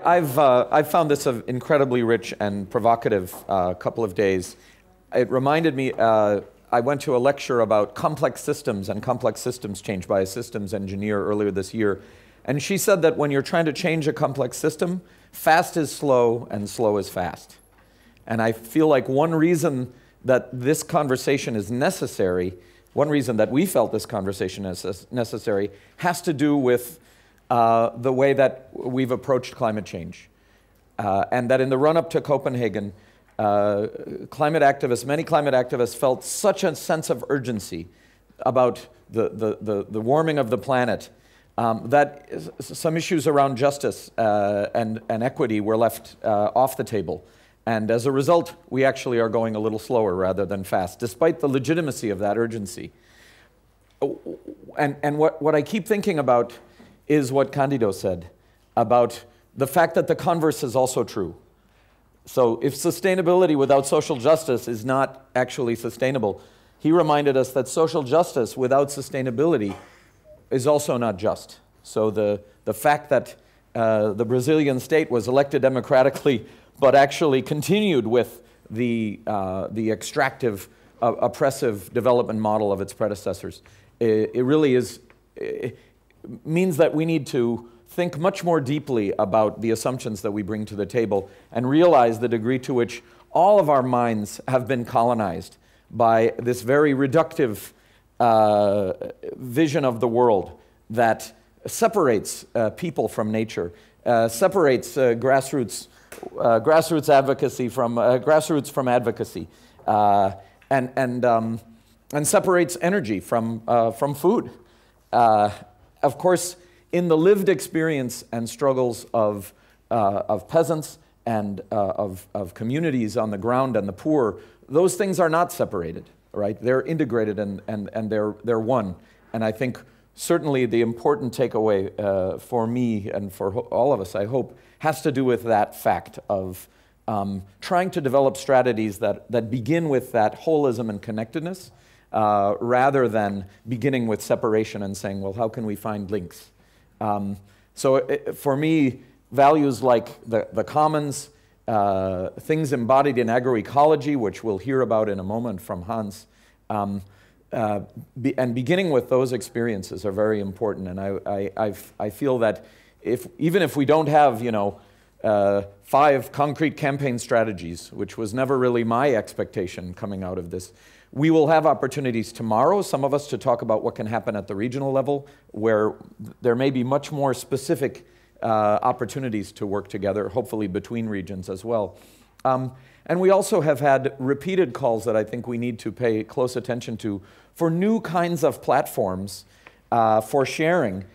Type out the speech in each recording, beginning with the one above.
I've found this an incredibly rich and provocative couple of days. It reminded me, I went to a lecture about complex systems and complex systems change by a systems engineer earlier this year. And she said that when you're trying to change a complex system, fast is slow and slow is fast. And I feel like one reason that this conversation is necessary, one reason that we felt this conversation is necessary, has to do with the way that we've approached climate change. And that in the run-up to Copenhagen, many climate activists felt such a sense of urgency about the warming of the planet that some issues around justice and equity were left off the table. And as a result, we actually are going a little slower rather than fast, despite the legitimacy of that urgency. And what I keep thinking about is what Candido said about the fact that the converse is also true. So if sustainability without social justice is not actually sustainable, he reminded us that social justice without sustainability is also not just. So the fact that the Brazilian state was elected democratically but actually continued with the extractive, oppressive development model of its predecessors, it really is, means that we need to think much more deeply about the assumptions that we bring to the table and realize the degree to which all of our minds have been colonized by this very reductive vision of the world that separates people from nature, separates grassroots advocacy from grassroots from advocacy, and separates energy from food. Of course, in the lived experience and struggles of peasants and of communities on the ground and the poor, those things are not separated, right? They're integrated and they're one. And I think certainly the important takeaway for me and for all of us, I hope, has to do with that fact of trying to develop strategies that begin with that holism and connectedness, rather than beginning with separation and saying, well, how can we find links? For me, values like the commons, things embodied in agroecology, which we'll hear about in a moment from Hans, and beginning with those experiences are very important. And I feel that even if we don't have, 5 concrete campaign strategies, which was never really my expectation coming out of this, we will have opportunities tomorrow, some of us, to talk about what can happen at the regional level, where there may be much more specific opportunities to work together, hopefully between regions as well. And we also have had repeated calls that I think we need to pay close attention to for new kinds of platforms for sharing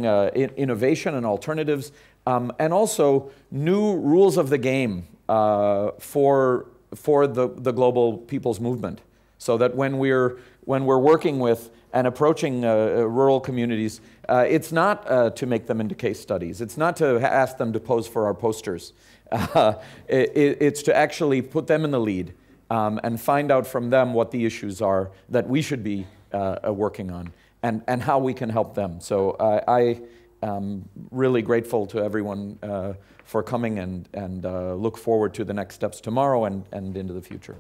innovation and alternatives, and also new rules of the game for the global people's movement. So that when we're working with and approaching rural communities, it's not to make them into case studies. It's not to ask them to pose for our posters. It's to actually put them in the lead and find out from them what the issues are that we should be working on and how we can help them. So I am really grateful to everyone for coming and look forward to the next steps tomorrow and into the future.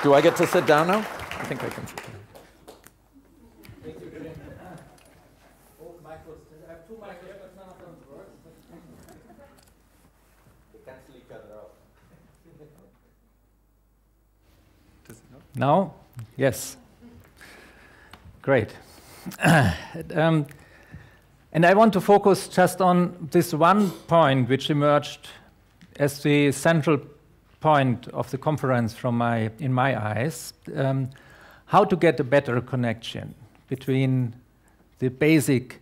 Do I get to sit down now? I think I can sit down. Thank you. Both micros. I have 2 micros, but none of them work. They cancel each other out. Does it help? Now? Yes. Great. And I want to focus just on this one point which emerged as the central point of the conference in my eyes, how to get a better connection between the basic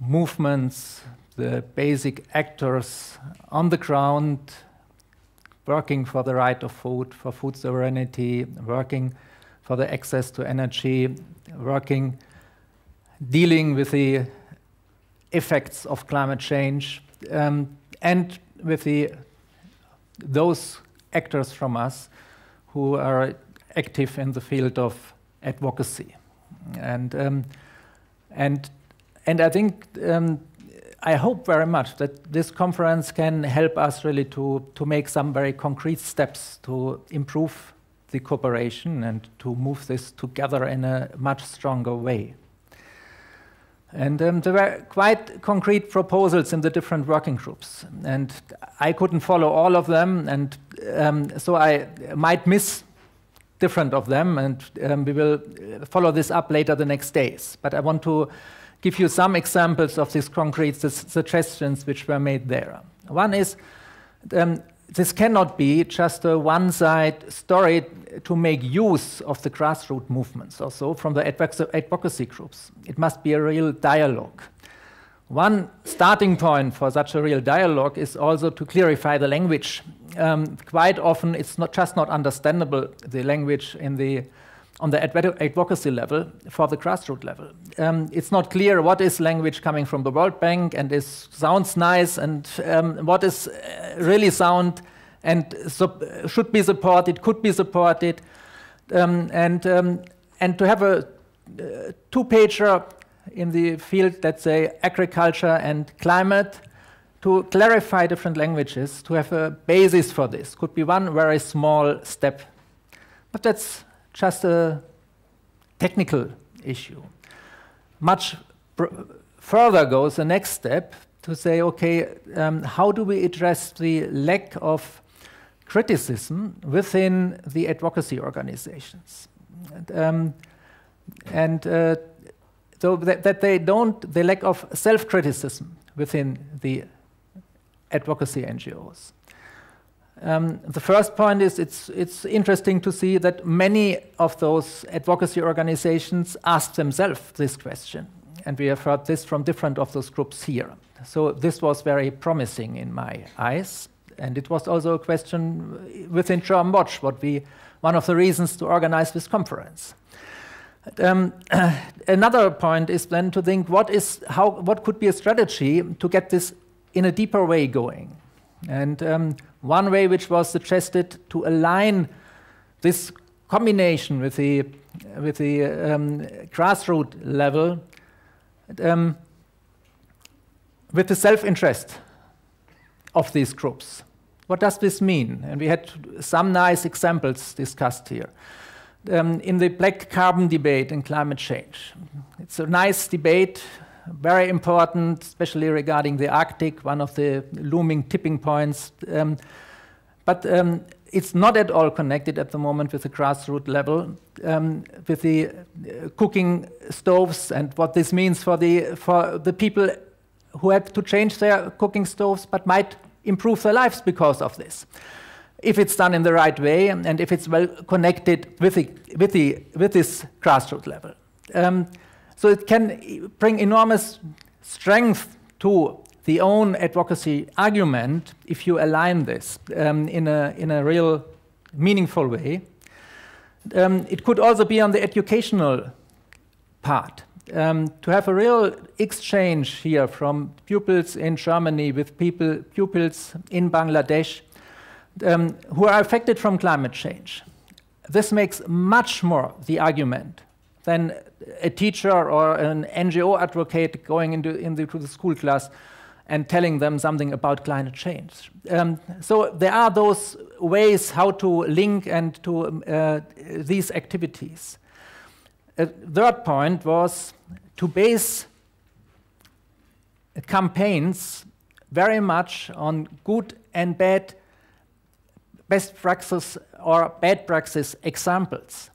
movements, the basic actors on the ground, working for the right of food, for food sovereignty, working for the access to energy, dealing with the effects of climate change, and with those actors from us who are active in the field of advocacy. And And I think, I hope very much that this conference can help us really to make some very concrete steps to improve the cooperation and to move this together in a much stronger way. And there were quite concrete proposals in the different working groups, and I couldn't follow all of them, and so I might miss different of them, and we will follow this up later the next days. But I want to give you some examples of these concrete suggestions which were made there. One is, this cannot be just a one-side story to make use of the grassroots movements also from the advocacy groups. It must be a real dialogue. One starting point for such a real dialogue is also to clarify the language. Quite often it's not understandable, the language on the advocacy level for the grassroots level. It's not clear what is language coming from the World Bank and sounds nice, and what is really sound and should be supported, could be supported, and to have a two-pager in the field, let's say agriculture and climate, to clarify different languages, to have a basis for this, could be one very small step. But that's just a technical issue. Much further goes the next step to say, okay, how do we address the lack of criticism within the advocacy organizations? So that the lack of self-criticism within the advocacy NGOs. The first point is it's interesting to see that many of those advocacy organizations ask themselves this question, and we have heard this from different of those groups here. So this was very promising in my eyes, and it was also a question within Germanwatch, one of the reasons to organize this conference. Another point is then to think what could be a strategy to get this in a deeper way going. And one way which was suggested to align this combination with the grassroots level with the self-interest of these groups. What does this mean? And we had some nice examples discussed here. In the black carbon debate in climate change. It's a nice debate, very important, especially regarding the Arctic, one of the looming tipping points. But it's not at all connected at the moment with the grassroots level, with the cooking stoves and what this means for the people who have to change their cooking stoves but might improve their lives because of this, if it's done in the right way and if it's well connected with this grassroots level. So it can bring enormous strength to the own advocacy argument if you align this in a real meaningful way. It could also be on the educational part, to have a real exchange here from pupils in Germany with pupils in Bangladesh who are affected from climate change. This makes much more the argument than a teacher or an NGO advocate going into the school class and telling them something about climate change. So there are those ways how to link and to these activities. A third point was to base campaigns very much on good and bad best practice or bad practice examples,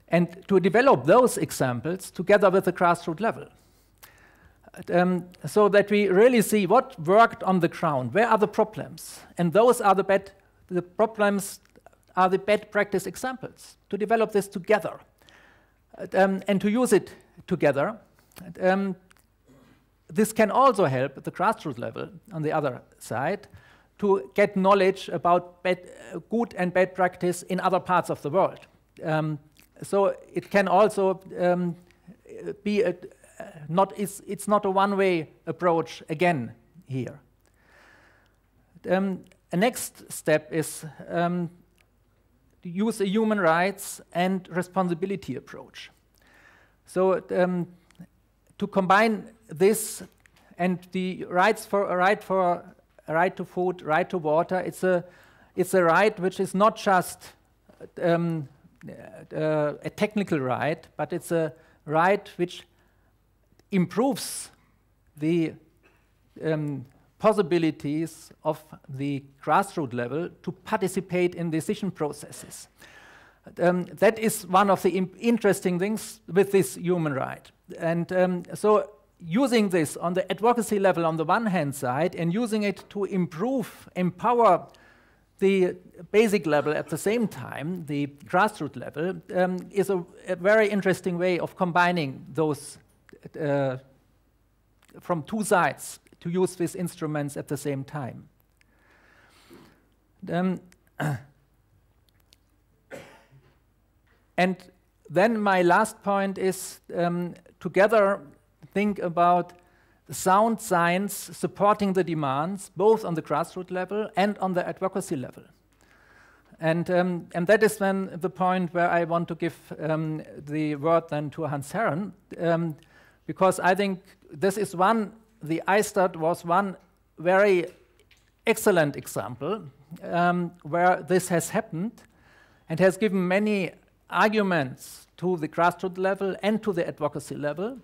and to develop those examples together with the grassroots level, so that we really see what worked on the ground, where are the problems, and those are the problems are the bad practice examples, to develop this together and to use it together. This can also help at the grassroots level on the other side to get knowledge about good and bad practice in other parts of the world. So it can also be it's not a one-way approach again here. A next step is to use a human rights and responsibility approach. So to combine this and the rights for a right to food, right to water, it's a right which is not just a technical right, but it's a right which improves the possibilities of the grassroots level to participate in decision processes. That is one of the interesting things with this human right. And so using this on the advocacy level on the one hand side and using it to empower the basic level at the same time, the grassroots level, is a very interesting way of combining those from two sides to use these instruments at the same time. And then my last point is together think about sound science supporting the demands, both on the grassroots level and on the advocacy level. And that is then the point where I want to give the word then to Hans Herren, because I think this is the ISTAT was one very excellent example where this has happened and has given many arguments to the grassroots level and to the advocacy level,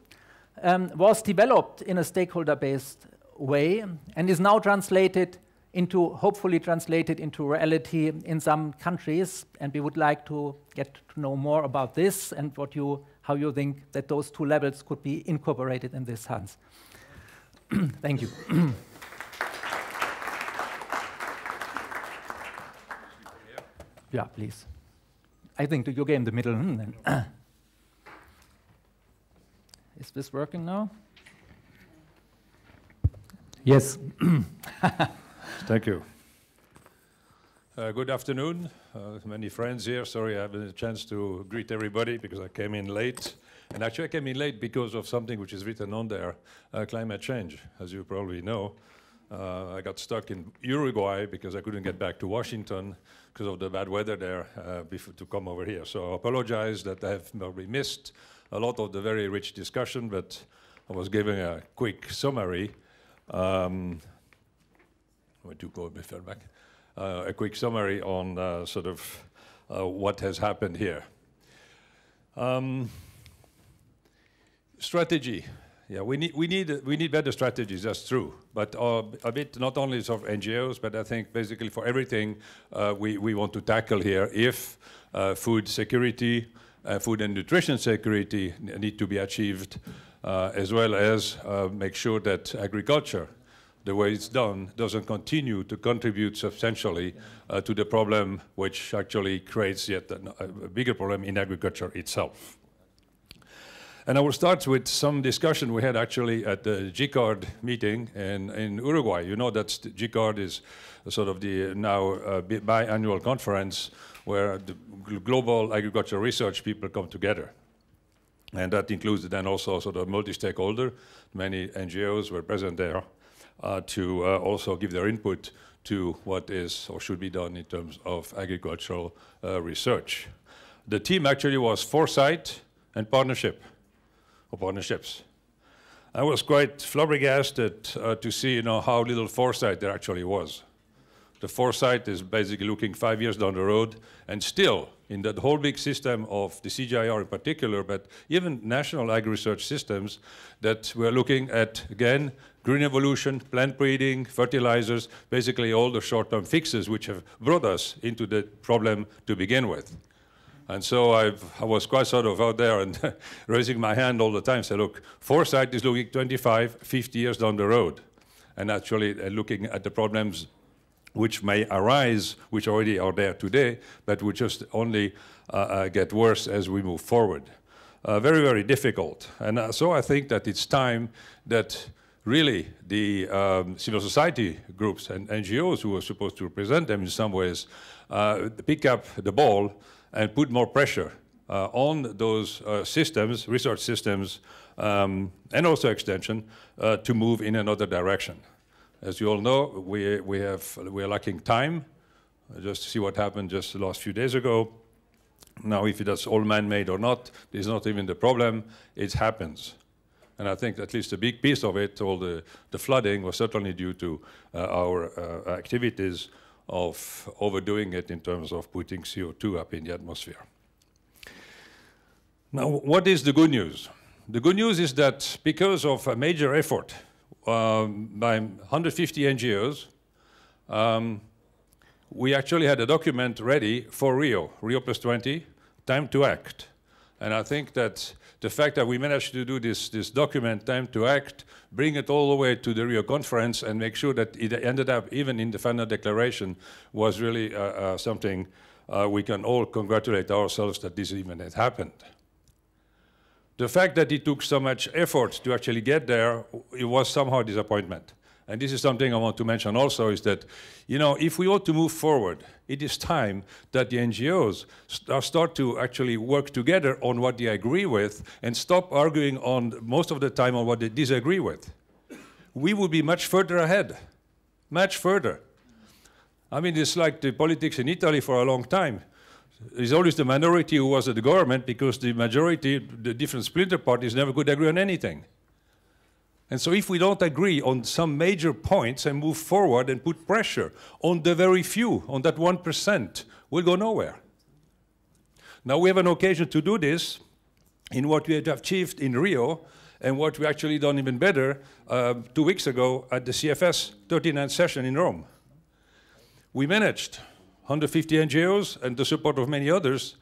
was developed in a stakeholder-based way and is now hopefully translated into reality in some countries. And we would like to get to know more about this and how you think that those two levels could be incorporated in this, Hans. Thank you. Yeah, please. I think you get in the middle. Then. Is this working now? Yes. Thank you. Good afternoon. Many friends here. Sorry I haven't had a chance to greet everybody because I came in late. And actually I came in late because of something which is written on there, climate change, as you probably know. I got stuck in Uruguay because I couldn't get back to Washington because of the bad weather there to come over here. So I apologize that I have probably missed a lot of the very rich discussion, but I was giving a quick summary. A quick summary on sort of what has happened here. Strategy. Yeah, we need better strategies. That's true. But a bit not only of NGOs, but I think basically for everything we want to tackle here. If food security, food and nutrition security need to be achieved, as well as make sure that agriculture, the way it's done, doesn't continue to contribute substantially to the problem, which actually creates yet a bigger problem in agriculture itself. And I will start with some discussion we had actually at the GCARD meeting in Uruguay. You know that GCARD is sort of the now biannual conference where the global agricultural research people come together. And that includes then also sort of multi-stakeholder. Many NGOs were present there to also give their input to what is or should be done in terms of agricultural research. The team actually was foresight and partnership. Partnerships. I was quite flabbergasted to see, how little foresight there actually was. The foresight is basically looking 5 years down the road, and still, in that whole big system of the CGIAR in particular, but even national agri-research systems, that we're looking at, again, green evolution, plant breeding, fertilizers, basically all the short-term fixes which have brought us into the problem to begin with. And so I was quite sort of out there and raising my hand all the time, say, look, foresight is looking 25, 50 years down the road, and actually looking at the problems which may arise, which already are there today, but which just only get worse as we move forward. Very, very difficult. And so I think that it's time that really the civil society groups and NGOs who are supposed to represent them in some ways pick up the ball and put more pressure on those systems, research systems, and also extension, to move in another direction. As you all know, we are lacking time. Just to see what happened just the last few days ago. Now, if that's all man-made or not, is not even the problem. It happens. And I think at least a big piece of it, all the flooding, was certainly due to our activities of overdoing it in terms of putting CO2 up in the atmosphere. Now, what is the good news? The good news is that because of a major effort by 150 NGOs, we actually had a document ready for Rio +20, time to act. And I think that the fact that we managed to do this document, time to act, bring it all the way to the Rio conference and make sure that it ended up even in the final declaration was really something we can all congratulate ourselves that this even had happened. The fact that it took so much effort to actually get there, it was somehow a disappointment. And this is something I want to mention also, is that, you know, if we want to move forward, it is time that the NGOs start to actually work together on what they agree with and stop arguing on most of the time on what they disagree with. We would be much further ahead, much further. I mean, it's like the politics in Italy for a long time. It's always the minority who was at the government because the majority, the different splinter parties, never could agree on anything. And so if we don't agree on some major points and move forward and put pressure on the very few, on that 1%, we'll go nowhere. Now we have an occasion to do this in what we had achieved in Rio and what we actually done even better 2 weeks ago at the CFS 39th session in Rome. We managed 150 NGOs and the support of many others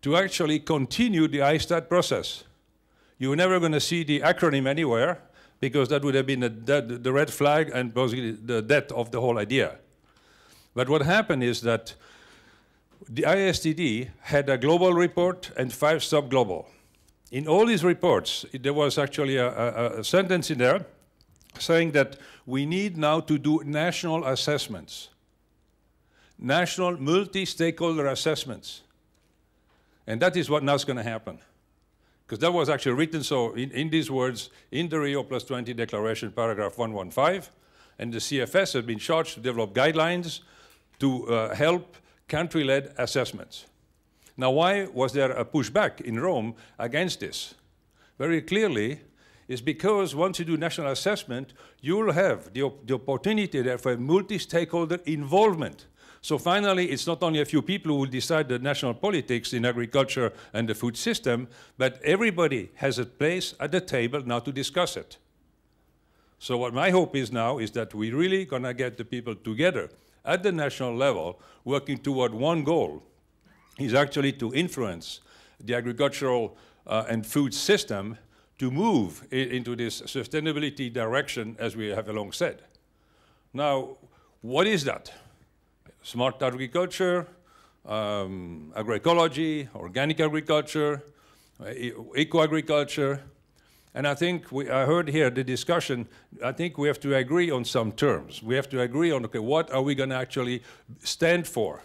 to actually continue the ISTAT process. You're never going to see the acronym anywhere because that would have been the red flag and basically the death of the whole idea. But what happened is that the ISTD had a global report and 5 sub-global. In all these reports, there was actually a sentence in there saying that we need now to do national assessments. National multi-stakeholder assessments. And that is what now is going to happen. Because that was actually written so in these words in the Rio +20 declaration, paragraph 115, and the CFS has been charged to develop guidelines to help country-led assessments. Now, why was there a pushback in Rome against this? Very clearly, is because once you do national assessment, you'll have the opportunity there for multi-stakeholder involvement. So finally, it's not only a few people who will decide the national politics in agriculture and the food system, but everybody has a place at the table now to discuss it. So what my hope is now is that we're really going to get the people together at the national level, working toward one goal, is actually to influence the agricultural and food system to move into this sustainability direction, as we have long said. Now, what is that? Smart agriculture, agroecology, organic agriculture, eco-agriculture. And I think I heard here the discussion, I think we have to agree on some terms. We have to agree on, okay, what are we going to actually stand for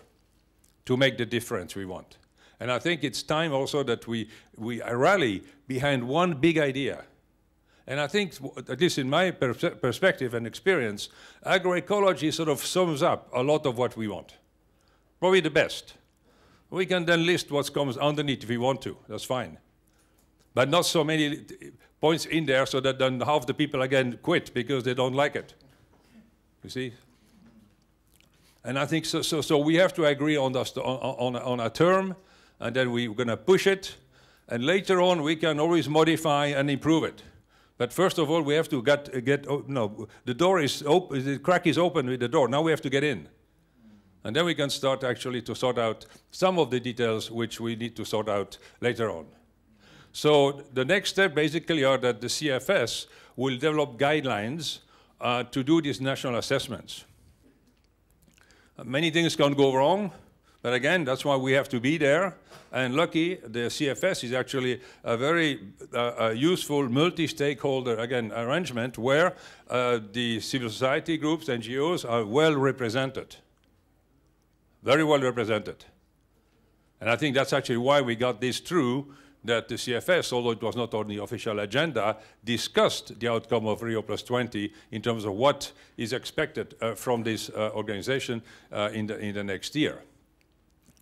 to make the difference we want? And I think it's time also that we rally behind one big idea. And I think, at least in my perspective and experience, agroecology sort of sums up a lot of what we want. Probably the best. We can then list what comes underneath if we want to. That's fine. But not so many points in there so that then half the people again quit because they don't like it. You see? And I think so we have to agree on a term, and then we're going to push it. And later on, we can always modify and improve it. But first of all, we have to the door is open, the crack is open with the door. Now we have to get in. And then we can start actually to sort out some of the details which we need to sort out later on. So the next step basically are that the CFS will develop guidelines to do these national assessments. Many things can go wrong, but again, that's why we have to be there. And lucky, the CFS is actually a very useful multi-stakeholder, again, arrangement where the civil society groups, NGOs, are well represented. Very well represented. And I think that's actually why we got this through, that the CFS, although it was not on the official agenda, discussed the outcome of Rio +20 in terms of what is expected from this organization in the next year.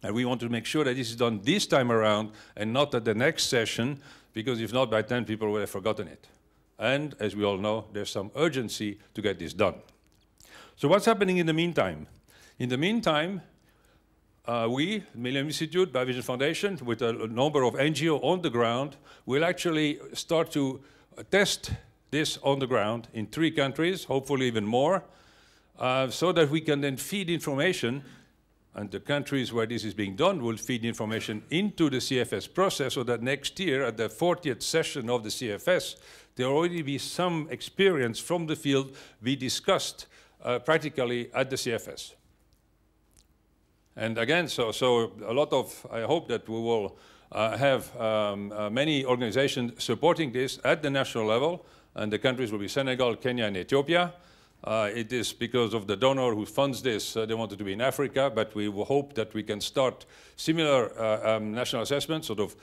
And we want to make sure that this is done this time around and not at the next session, because if not, by then people will have forgotten it. And as we all know, there's some urgency to get this done. So what's happening in the meantime? In the meantime, we, Millennium Institute, Biovision Foundation, with a number of NGOs on the ground, will actually start to test this on the ground in 3 countries, hopefully even more, so that we can then feed information, and the countries where this is being done will feed information into the CFS process, so that next year at the 40th session of the CFS, there will already be some experience from the field we discussed practically at the CFS. And again, so a lot of, I hope that we will have many organizations supporting this at the national level, and the countries will be Senegal, Kenya, and Ethiopia. It is because of the donor who funds this, they wanted to be in Africa, but we will hope that we can start similar national assessments, sort of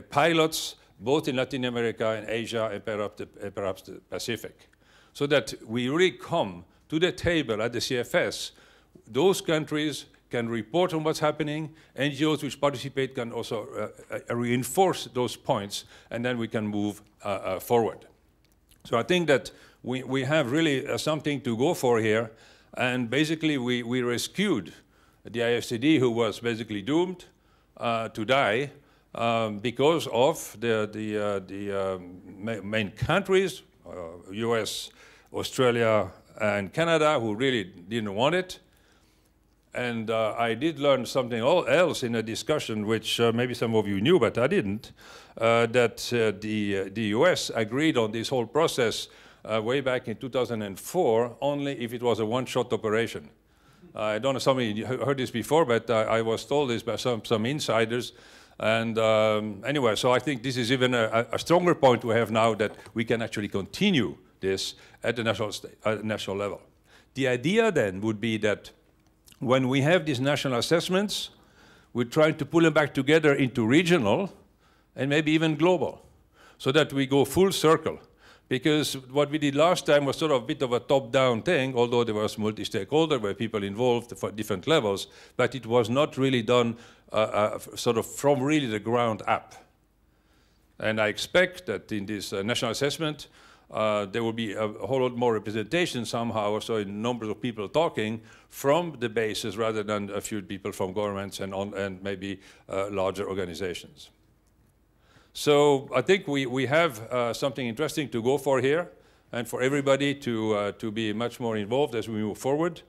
pilots, both in Latin America and Asia, and perhaps the Pacific. So that we really come to the table at the CFS, those countries can report on what's happening, NGOs which participate can also reinforce those points, and then we can move forward. So I think that we have really something to go for here, and basically we rescued the IFCD, who was basically doomed to die because of the main countries, US, Australia, and Canada, who really didn't want it. And I did learn something else in a discussion, which maybe some of you knew, but I didn't, that the US agreed on this whole process way back in 2004, only if it was a one-shot operation. I don't know if somebody heard this before, but I was told this by some insiders. And anyway, so I think this is even a stronger point we have now, that we can actually continue this at the national level. The idea then would be that when we have these national assessments, we're trying to pull them back together into regional and maybe even global, so that we go full circle. Because what we did last time was sort of a bit of a top-down thing, although there was multi-stakeholder, where people involved for different levels, but it was not really done sort of from really the ground up. And I expect that in this national assessment, there will be a whole lot more representation somehow, or so in numbers of people talking from the bases rather than a few people from governments and maybe larger organizations. So I think we have something interesting to go for here, and for everybody to be much more involved as we move forward.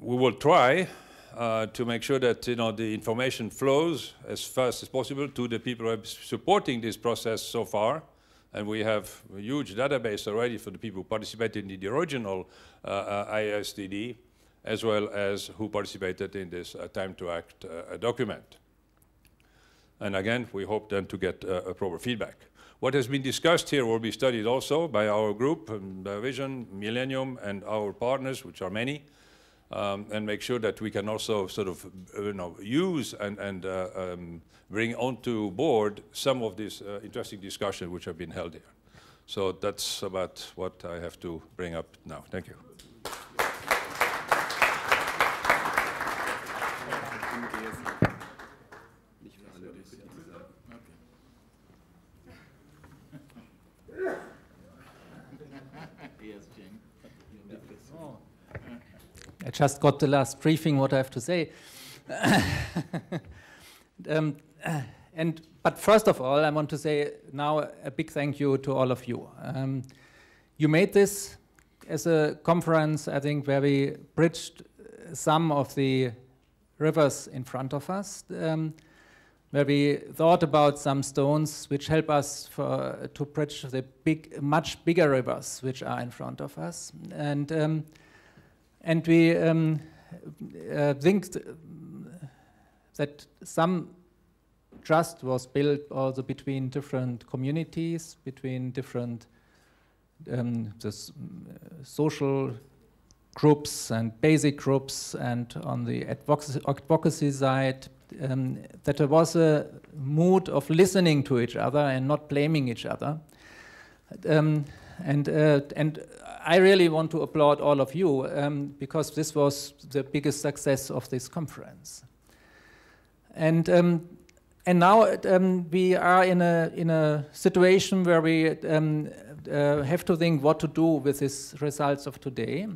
We will try to make sure that the information flows as fast as possible to the people who are supporting this process so far. And we have a huge database already for the people who participated in the original ISDD, as well as who participated in this Time to Act document. And again, we hope then to get a proper feedback. What has been discussed here will be studied also by our group, Biovision, Millennium, and our partners, which are many. And make sure that we can also sort of use and bring onto board some of this interesting discussion which have been held here. So that's about what I have to bring up now. Thank you. I just got the last briefing, what I have to say. But first of all, I want to say now a big thank you to all of you. You made this as a conference, I think, where we bridged some of the rivers in front of us, where we thought about some stones which help us to bridge the much bigger rivers which are in front of us. And we think that some trust was built also between different communities, between different social groups and basic groups, and on the advocacy side, that there was a mood of listening to each other and not blaming each other. And I really want to applaud all of you because this was the biggest success of this conference. And now we are in a situation where we have to think what to do with these results of today.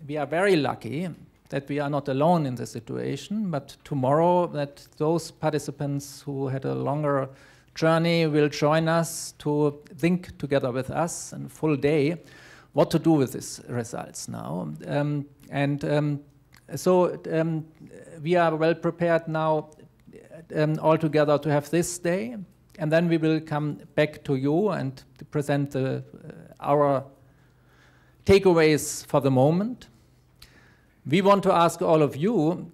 We are very lucky that we are not alone in the situation, but tomorrow that those participants who had a longer journey will join us to think together with us in a full day what to do with these results now. So we are well prepared now all together to have this day, and then we will come back to you and to present our takeaways for the moment. We want to ask all of you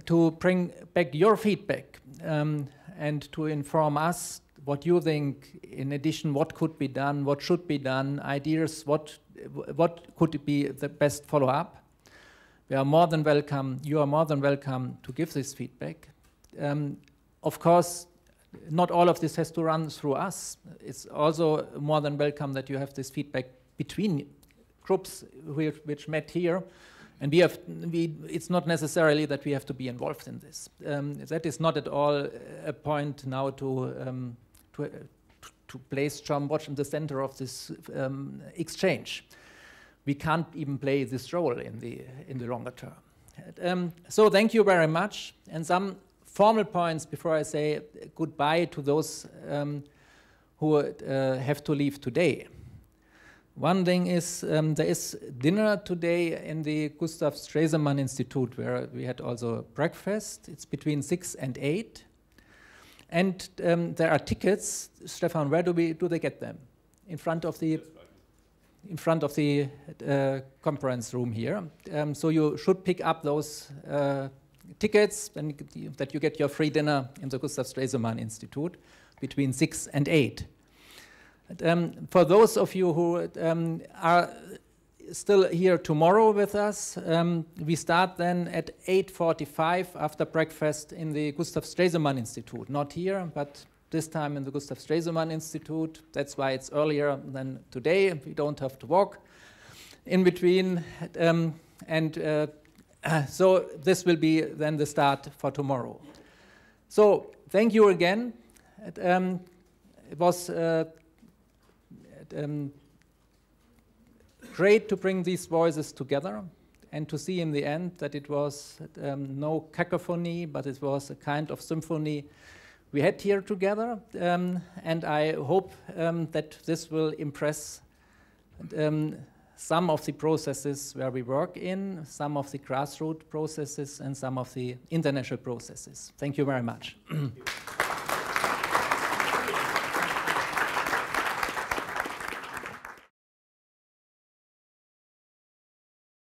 to bring back your feedback and to inform us what you think, in addition, what could be done, what should be done, ideas, what could be the best follow-up. We are more than welcome, you are more than welcome to give this feedback. Of course, not all of this has to run through us. It's also more than welcome that you have this feedback between groups which met here. And it's not necessarily that we have to be involved in this. That is not at all a point now to place Germanwatch in the center of this exchange. We can't even play this role in the longer term. So thank you very much. And some formal points before I say goodbye to those who have to leave today. One thing is there is dinner today in the Gustav Stresemann Institute, where we had also breakfast. It's between 6 and 8. And there are tickets. Stefan, where do they get them? In front of the conference room here. So you should pick up those tickets and that you get your free dinner in the Gustav Stresemann Institute between 6 and 8. For those of you who are still here tomorrow with us, we start then at 8:45 after breakfast in the Gustav Stresemann Institute. Not here, but this time in the Gustav Stresemann Institute. That's why it's earlier than today. We don't have to walk in between. So this will be then the start for tomorrow. So thank you again. It was great to bring these voices together and to see in the end that it was no cacophony, but it was a kind of symphony we had here together. And I hope that this will impress some of the processes where we work in, some of the grassroots processes, and some of the international processes. Thank you very much.